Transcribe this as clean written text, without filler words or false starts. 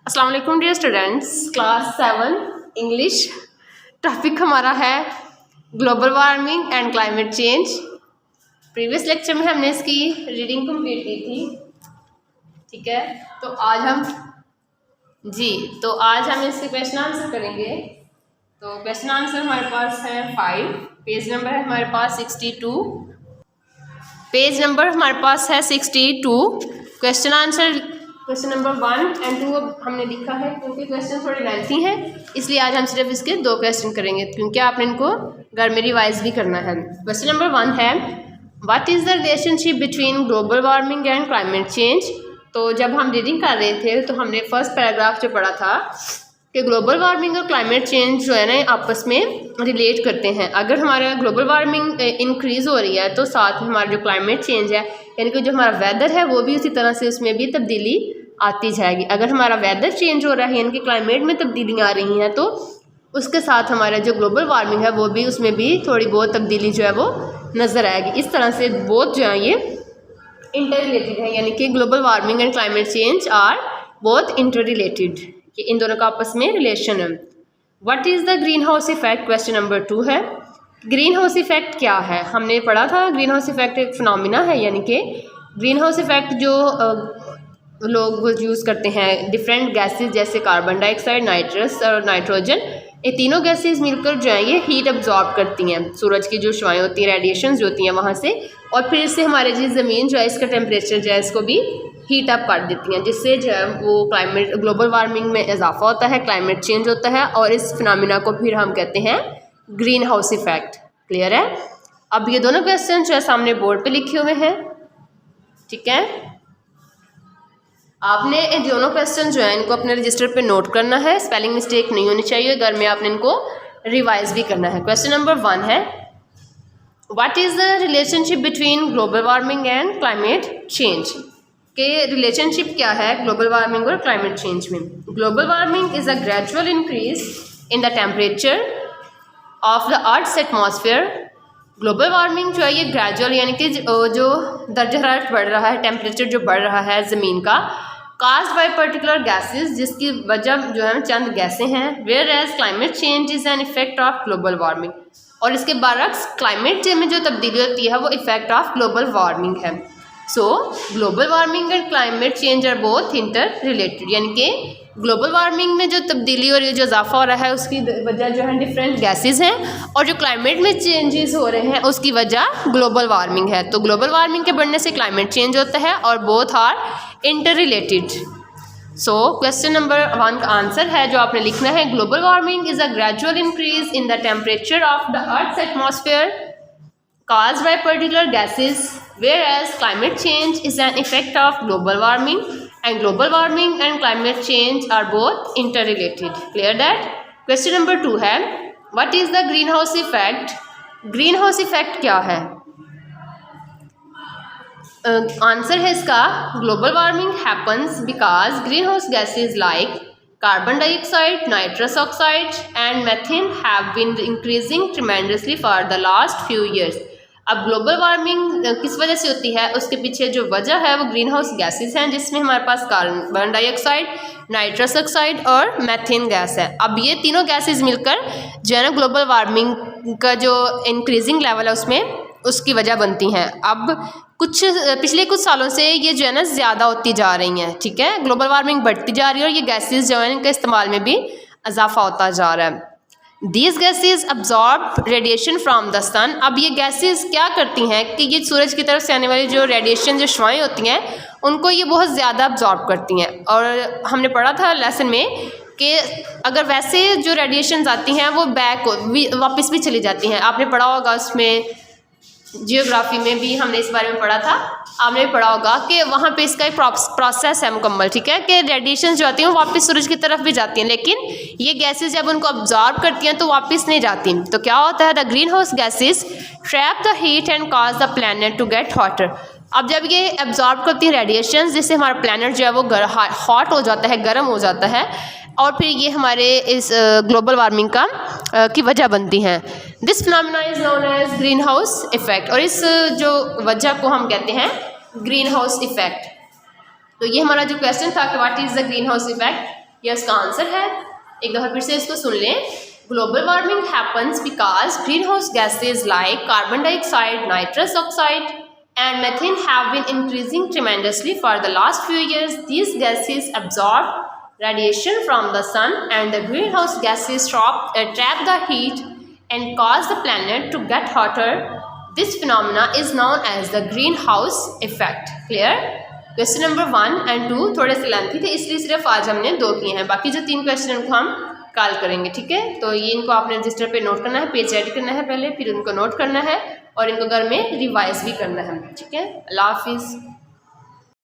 अस्सलाम वालेकुम dear students, class 7 English. Topic हमारा है global warming and climate change. Previous lecture में हमने इसकी रीडिंग कंप्लीट की थी, ठीक है। तो आज हम इसके क्वेश्चन आंसर करेंगे। तो क्वेश्चन आंसर हमारे पास है 5, पेज नंबर है हमारे पास 62, पेज नंबर हमारे पास है 62। क्वेश्चन नंबर 1 एंड 2 अब हमने लिखा है क्योंकि क्वेश्चन थोड़े लेंथी हैं, इसलिए आज हम सिर्फ इसके 2 क्वेश्चन करेंगे क्योंकि आपने इनको घर में रिवाइज भी करना है। क्वेश्चन नंबर 1 है, what is the relationship between global warming and climate change. तो जब हम रीडिंग कर रहे थे तो हमने फर्स्ट पैराग्राफ जो पढ़ा था कि ग्लोबल वार्मिंग और क्लाइमेट चेंज जो है ना आपस में रिलेट करते हैं। अगर हमारा ग्लोबल वार्मिंग इंक्रीज़ हो रही है तो साथ में हमारा जो क्लाइमेट चेंज है यानी कि जो हमारा वेदर है वो भी उसी तरह से उसमें भी तब्दीली आती जाएगी। अगर हमारा वेदर चेंज हो रहा है यानी कि क्लाइमेट में तब्दीलियाँ आ रही हैं तो उसके साथ हमारा जो ग्लोबल वार्मिंग है वो भी उसमें भी थोड़ी बहुत तब्दीली जो है वो नज़र आएगी। इस तरह से बोथ जो है ये इंटर रिलेटेड है, यानी कि global warming and climate change are both inter related, कि इन दोनों का आपस में रिलेशन है। What is the green house effect, question number 2 है। ग्रीन हाउस इफेक्ट क्या है, हमने पढ़ा था ग्रीन हाउस इफेक्ट एक फिनोमिना है, यानी कि ग्रीन हाउस इफेक्ट जो लोग यूज़ करते हैं डिफरेंट गैसेस जैसे कार्बन डाइऑक्साइड, नाइट्रस और नाइट्रोजन, ये तीनों गैसेस मिलकर जो है ये हीट अब्जॉर्ब करती हैं, सूरज की जो शुआएँ होती हैं, रेडिएशंस जो होती हैं वहाँ से, और फिर इससे हमारे जो ज़मीन जो है इसका टेम्परेचर जो है इसको भी हीट अप कर देती हैं, जिससे जो है वो क्लाइमेट ग्लोबल वार्मिंग में इजाफा होता है, क्लाइमेट चेंज होता है और इस फिनोमिना को फिर हम कहते हैं ग्रीन हाउस इफेक्ट। क्लियर है। अब ये दोनों क्वेश्चन जो है सामने बोर्ड पे लिखे हुए हैं, ठीक है। आपने ये दोनों क्वेश्चन जो है इनको अपने रजिस्टर पे नोट करना है, स्पेलिंग मिस्टेक नहीं होनी चाहिए, घर में आपने इनको रिवाइज भी करना है। क्वेश्चन नंबर 1 है, what is the relationship between global warming and climate change, के रिलेशनशिप क्या है ग्लोबल वार्मिंग और क्लाइमेट चेंज में। Global warming is a gradual increase in the temperature of the earth's atmosphere. Global warming जो है ये gradual यानी कि जो दर्जा हरारत बढ़ रहा है, टेम्परेचर जो बढ़ रहा है ज़मीन का, कास्ड बाय पर्टिकुलर गैसेस, जिसकी वजह जो है चंद गैसें हैं। Where as climate change is an effect of global warming, और इसके बरक्स क्लाइमेट चेंज में जो तब्दीली होती है वो इफेक्ट ऑफ ग्लोबल वार्मिंग है। So global warming and climate change are both inter related, यानी कि ग्लोबल वार्मिंग में जो तब्दीली और जो इजाफा हो रहा है उसकी वजह जो है डिफरेंट गैसेस हैं, और जो क्लाइमेट में चेंजेस हो रहे हैं उसकी वजह ग्लोबल वार्मिंग है। तो ग्लोबल वार्मिंग के बढ़ने से क्लाइमेट चेंज होता है और both are inter related. So question number 1 का आंसर है जो आपने लिखना है, global warming is a gradual increase in the temperature of the earth's atmosphere caused by particular gases, whereas climate change is an effect of global warming, and global warming and climate change are both interrelated. Clear that? Question number 2 है, what is the greenhouse effect? greenhouse effect क्या है? Answer है इसका, global warming happens because green house gases like carbon dioxide, nitrous oxide and methane have been increasing tremendously for the last few years. अब global warming किस वजह से होती है, उसके पीछे जो वजह है वो ग्रीन हाउस गैसेज हैं, जिसमें हमारे पास कार्बन डाइऑक्साइड, नाइट्रस ऑक्साइड और मेथेन गैस है। अब ये तीनों गैसेज मिलकर जो है ना ग्लोबल वार्मिंग का जो इंक्रीजिंग लेवल है उसमें उसकी वजह बनती हैं। अब पिछले कुछ सालों से ये जो है ना ज़्यादा होती जा रही हैं, ठीक है। ग्लोबल वार्मिंग बढ़ती जा रही है और ये गैसेस जो है इनके इस्तेमाल में भी इजाफा होता जा रहा है। These gases absorb radiation from the sun. अब ये गैसेस क्या करती हैं कि ये सूरज की तरफ से आने वाली जो रेडिएशन जो शुआएँ होती हैं उनको ये बहुत ज़्यादा अब्जॉर्ब करती हैं, और हमने पढ़ा था लेसन में कि अगर वैसे जो रेडिएशन आती हैं वो वापस भी चली जाती हैं। आपने पढ़ा होगा उसमें जियोग्राफी में भी हमने इस बारे में पढ़ा था, आपने पढ़ा होगा कि वहाँ पे इसका एक प्रोसेस है मुकम्मल, ठीक है, कि रेडिएशन जो आती हैं वो वापस सूरज की तरफ भी जाती हैं, लेकिन ये गैसेस जब उनको अब्जॉर्ब करती हैं तो वापस नहीं जाती। तो क्या होता है, the green house gases trap the heat and cause the planet to get hotter. अब जब ये एब्जॉर्ब करती है रेडिएशन, जिससे हमारा प्लैनेट जो है वो हॉट हो जाता है, गर्म हो जाता है, और फिर ये हमारे इस ग्लोबल वार्मिंग की वजह बनती हैं। This phenomena is known as green house effect, और इस जो वजह को हम कहते हैं ग्रीन हाउस इफेक्ट। तो ये हमारा जो क्वेश्चन था कि what is the green house effect, ये इसका आंसर है। एक दफ़ा फिर से इसको सुन लें। Global warming happens because green house gases like carbon dioxide, nitrous oxide and methane have been increasing tremendously for the last few years. These gases absorb radiation from the sun and the greenhouse gases trap the heat and cause the planet to get hotter. This phenomena is known as the greenhouse effect. Clear? Question number 1 और 2 थोड़े से lengthy थे, इसलिए सिर्फ आज हमने 2 किए हैं। बाकी जो 3 क्वेश्चन उनको हम कल करेंगे, ठीक है। तो ये इनको आपने रजिस्टर पे नोट करना है, पेज ऐड करना है पहले, फिर उनको नोट करना है और इनको घर में रिवाइज भी करना है, ठीक है। अल्लाह हाफिज़।